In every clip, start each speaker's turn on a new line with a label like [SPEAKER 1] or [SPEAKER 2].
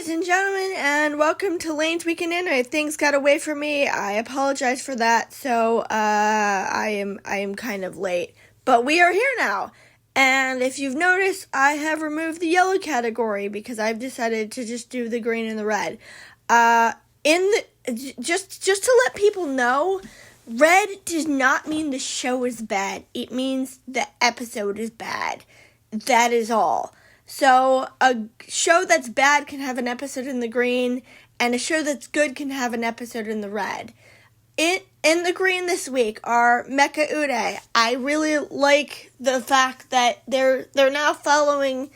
[SPEAKER 1] ladies and gentlemen, and welcome to Laine's Weekend Anime. Things got away from me. I apologize for that. So I am kind of late, but we are here now. And if you've noticed, I have removed the yellow category because I've decided to just do the green and the red. Just to let people know, red does not mean the show is bad. It means the episode is bad. That is all. So, a show that's bad can have an episode in the green, and a show that's good can have an episode in the red. In the green this week are Mecha Ude. I really like the fact that they're now following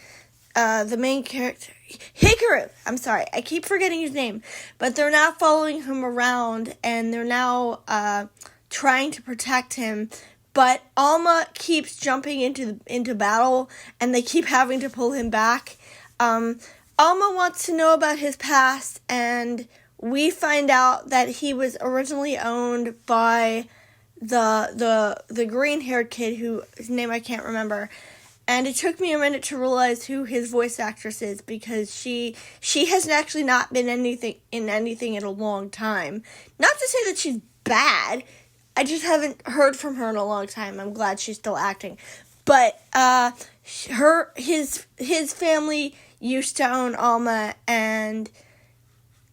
[SPEAKER 1] the main character, Hikaru. I'm sorry, I keep forgetting his name. But they're now following him around, and they're now trying to protect him. But Alma keeps jumping into battle, and they keep having to pull him back. Alma wants to know about his past, and we find out that he was originally owned by the green-haired kid whose name I can't remember. And it took me a minute to realize who his voice actress is, because she has actually not been in anything in a long time. Not to say that she's bad. I just haven't heard from her in a long time. I'm glad she's still acting. But his family used to own Alma, and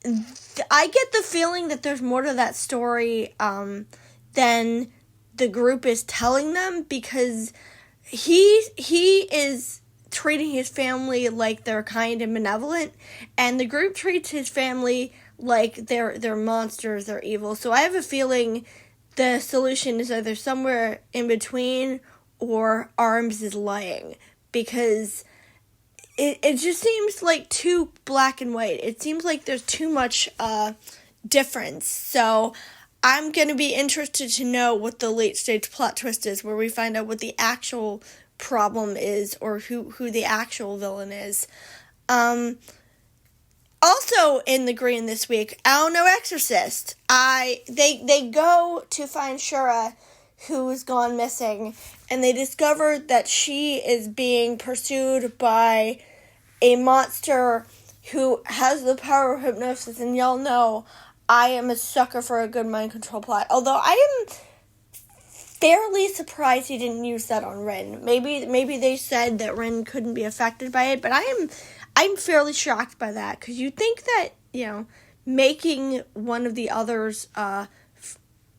[SPEAKER 1] I get the feeling that there's more to that story than the group is telling them, because he is treating his family like they're kind and benevolent, and the group treats his family like they're monsters, they're evil. So I have a feeling the solution is either somewhere in between, or Arms is lying, because it just seems like too black and white. It seems like there's too much difference. So I'm going to be interested to know what the late stage plot twist is, where we find out what the actual problem is, or who the actual villain is. Also in the green this week, Ao no Exorcist. They go to find Shura, who has gone missing, and they discover that she is being pursued by a monster who has the power of hypnosis, and y'all know I am a sucker for a good mind control plot. Although I am fairly surprised he didn't use that on Rin. Maybe they said that Rin couldn't be affected by it, but I'm fairly shocked by that, because you'd think that, making one of the others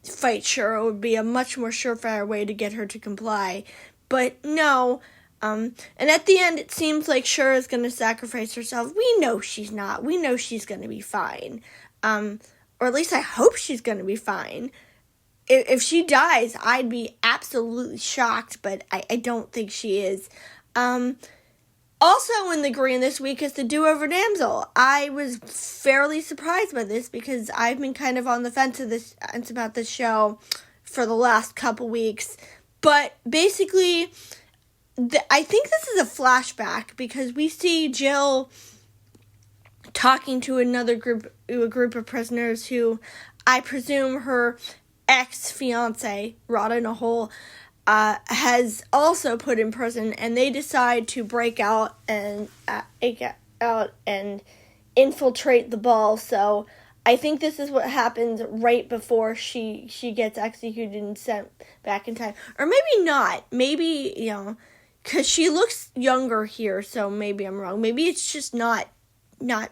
[SPEAKER 1] fight Shura would be a much more surefire way to get her to comply. But no, and at the end it seems like Shura is going to sacrifice herself. We know she's not. We know she's going to be fine. Or at least I hope she's going to be fine. If she dies, I'd be absolutely shocked, but I don't think she is. Also in the green this week is the Do-Over Damsel. I was fairly surprised by this, because I've been kind of on the fence about this show for the last couple weeks. But basically, I think this is a flashback, because we see Jill talking to a group of prisoners who I presume her ex-fiance, rot in a hole, has also put in prison, and they decide to break out and infiltrate the ball. So I think this is what happens right before she gets executed and sent back in time. Or maybe not. Maybe, because she looks younger here, so maybe I'm wrong. Maybe it's just not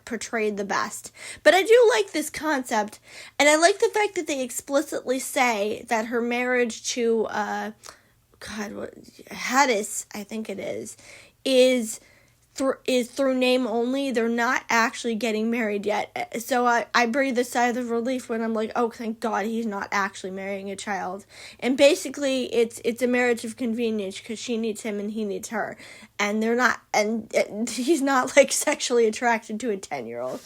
[SPEAKER 1] portrayed the best. But I do like this concept, and I like the fact that they explicitly say that her marriage to Hadis, I think it is through name only. They're not actually getting married yet. So I breathe a sigh of relief when I'm like, oh, thank God he's not actually marrying a child. And basically, it's a marriage of convenience, because she needs him and he needs her. And they're not, and he's not, sexually attracted to a 10-year-old.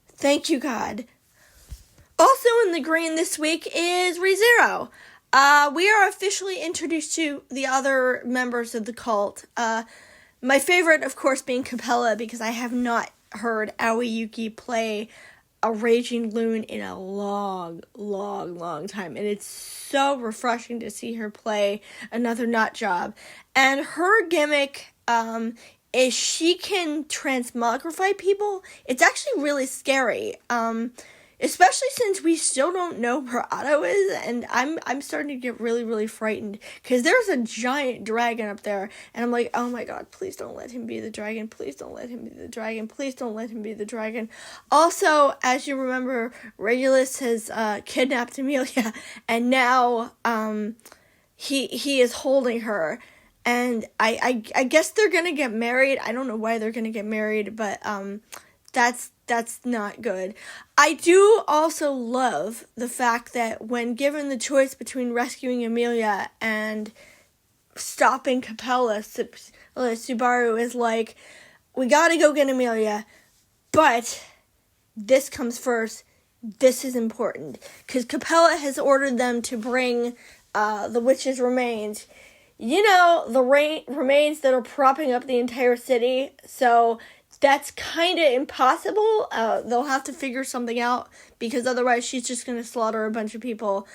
[SPEAKER 1] Thank you, God. Also in the green this week is ReZero. We are officially introduced to the other members of the cult. My favorite, of course, being Capella, because I have not heard Aoi Yuki play a Raging Loon in a long, long, long time. And it's so refreshing to see her play another nut job. And her gimmick is she can transmogrify people. It's actually really scary. Especially since we still don't know where Otto is, and I'm starting to get really, really frightened, because there's a giant dragon up there, and I'm like, oh my god, please don't let him be the dragon, please don't let him be the dragon, please don't let him be the dragon. Also, as you remember, Regulus has kidnapped Amelia, and now he is holding her, and I guess they're gonna get married. I don't know why they're gonna get married, but that's not good. I do also love the fact that when given the choice between rescuing Amelia and stopping Capella, Subaru is like, we gotta go get Amelia, but this comes first. This is important, because Capella has ordered them to bring the witch's remains. You know, the remains that are propping up the entire city, so that's kind of impossible. They'll have to figure something out, because otherwise she's just going to slaughter a bunch of people.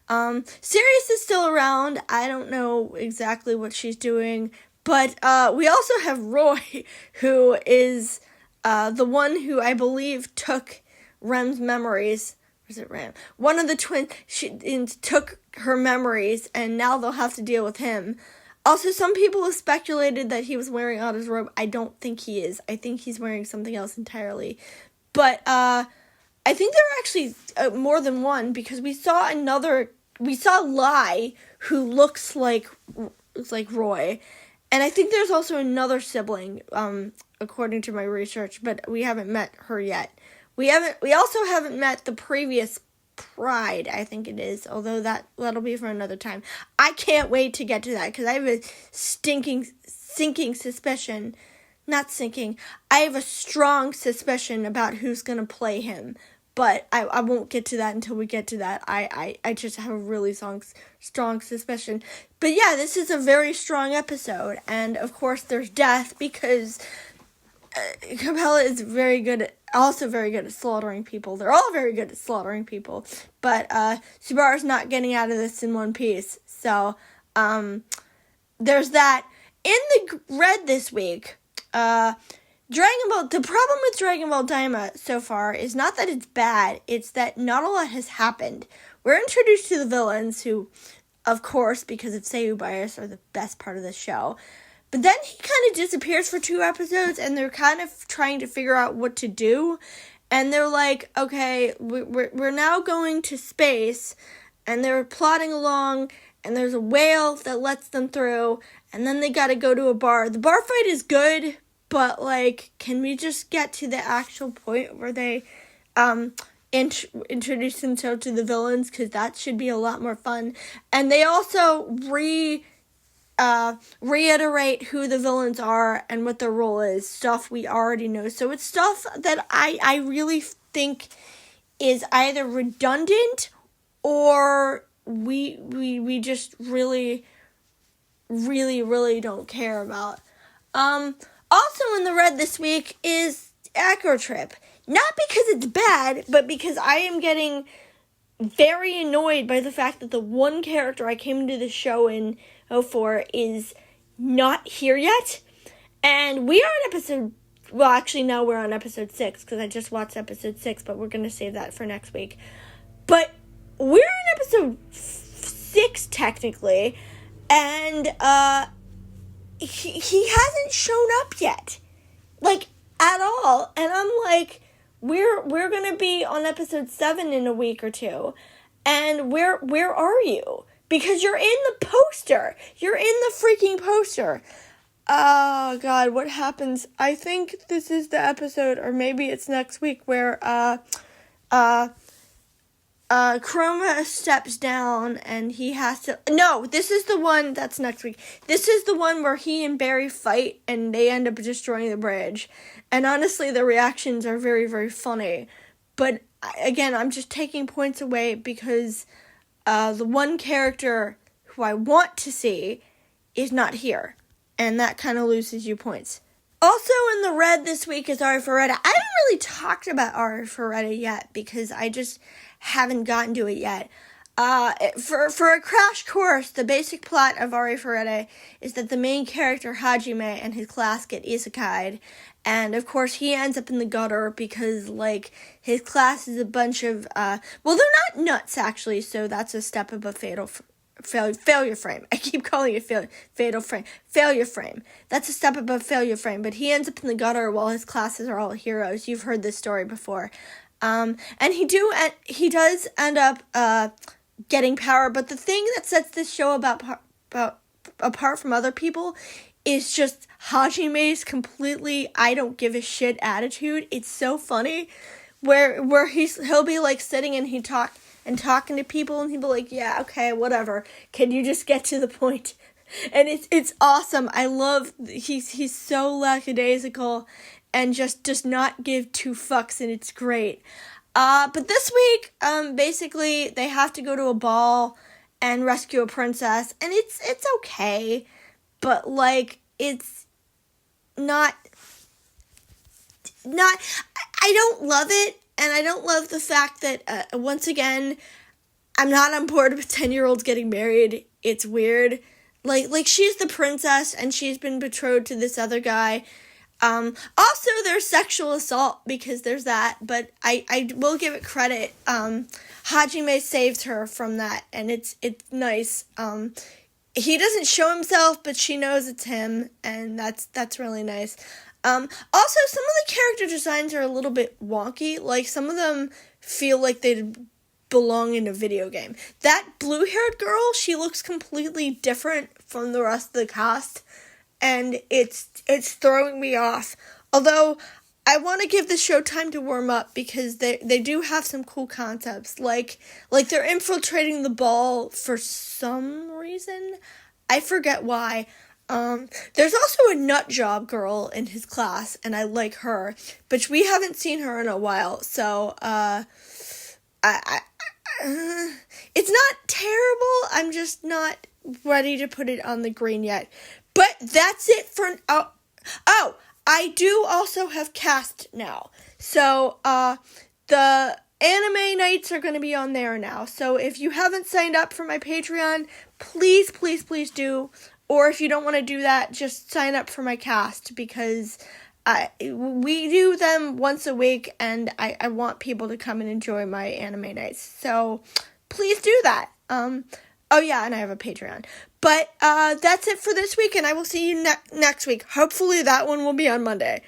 [SPEAKER 1] Sirius is still around. I don't know exactly what she's doing. But we also have Roy, who is the one who I believe took Rem's memories. Was it Rem? One of the twins took her memories, and now they'll have to deal with him. Also, some people have speculated that he was wearing Otto's robe. I don't think he is. I think he's wearing something else entirely. But I think there are actually more than one, because we saw Lai, who looks like Roy. And I think there's also another sibling, according to my research, but we haven't met her yet. We also haven't met the previous Pride, I think it is, although that'll be for another time. I can't wait to get to that, because I have a sinking suspicion. Not sinking. I have a strong suspicion about who's going to play him, but I won't get to that until we get to that. I just have a really strong suspicion. But yeah, this is a very strong episode, and of course there's death, because Capella is also very good at slaughtering people. They're all very good at slaughtering people. But Subaru's not getting out of this in one piece. So there's that. In the red this week, the problem with Dragon Ball Daima so far is not that it's bad, it's that not a lot has happened. We're introduced to the villains, who, of course, because of Seiyu bias, are the best part of the show. But then he kind of disappears for 2 episodes, and they're kind of trying to figure out what to do. And they're like, okay, we're now going to space, and they're plodding along, and there's a whale that lets them through, and then they gotta go to a bar. The bar fight is good, but, like, can we just get to the actual point where they introduce themselves to the villains? Because that should be a lot more fun. And they also reiterate who the villains are and what their role is, stuff we already know. So it's stuff that I really think is either redundant or we just really, really, really don't care about. Also in the red this week is Acro Trip. Not because it's bad, but because I am getting very annoyed by the fact that the one character I came into the show in 04 is not here yet. And we are on now we're on episode 6, because I just watched episode 6, but we're going to save that for next week. But we're in episode 6, technically, and he hasn't shown up yet, like, at all. And I'm like, we're going to be on episode 7 in a week or two, and where are you? Because you're in the poster. You're in the freaking poster. Oh, God, what happens? I think this is the episode, or maybe it's next week, where Chroma steps down and he has to... No, this is the one that's next week. This is the one where he and Barry fight and they end up destroying the bridge. And honestly, the reactions are very, very funny. But, again, I'm just taking points away because the one character who I want to see is not here. And that kind of loses you points. Also in the red this week is Arifureta. I haven't really talked about Arifureta yet because I just haven't gotten to it yet. For a crash course, the basic plot of Ari Ferrete is that the main character, Hajime, and his class get isekai'd, and of course he ends up in the gutter because, like, his class is a bunch of, well, they're not nuts, actually, so that's a step above failure frame. I keep calling it failure frame. That's a step above failure frame, but he ends up in the gutter while his classes are all heroes. You've heard this story before. And he does end up, getting power, but the thing that sets this show apart from other people is just Hajime's completely I don't give a shit attitude. It's so funny, where he'll be like sitting and talking to people, and he'll be like, yeah, okay, whatever. Can you just get to the point? And it's awesome. I love he's so lackadaisical and just does not give two fucks, and it's great. But this week, basically, they have to go to a ball and rescue a princess, and it's okay, but, like, it's not, I don't love it, and I don't love the fact that, once again, I'm not on board with 10-year-olds getting married. It's weird. Like, she's the princess, and she's been betrothed to this other guy. Also, there's sexual assault, because there's that, but I will give it credit. Hajime saves her from that, and it's nice. He doesn't show himself, but she knows it's him, and that's really nice. Also, some of the character designs are a little bit wonky. Like, some of them feel like they belong in a video game. That blue-haired girl, she looks completely different from the rest of the cast, and it's throwing me off. Although, I want to give the show time to warm up, because they do have some cool concepts. Like they're infiltrating the ball for some reason. I forget why. There's also a nut job girl in his class, and I like her. But we haven't seen her in a while, so, it's not terrible. I'm just not ready to put it on the green yet. But that's it for... Oh, I do also have cast now. So, the anime nights are going to be on there now. So, if you haven't signed up for my Patreon, please, please, please do. Or if you don't want to do that, just sign up for my cast. Because we do them once a week, and I want people to come and enjoy my anime nights. So, please do that. Oh yeah, and I have a Patreon. But that's it for this week, and I will see you next week. Hopefully that one will be on Monday.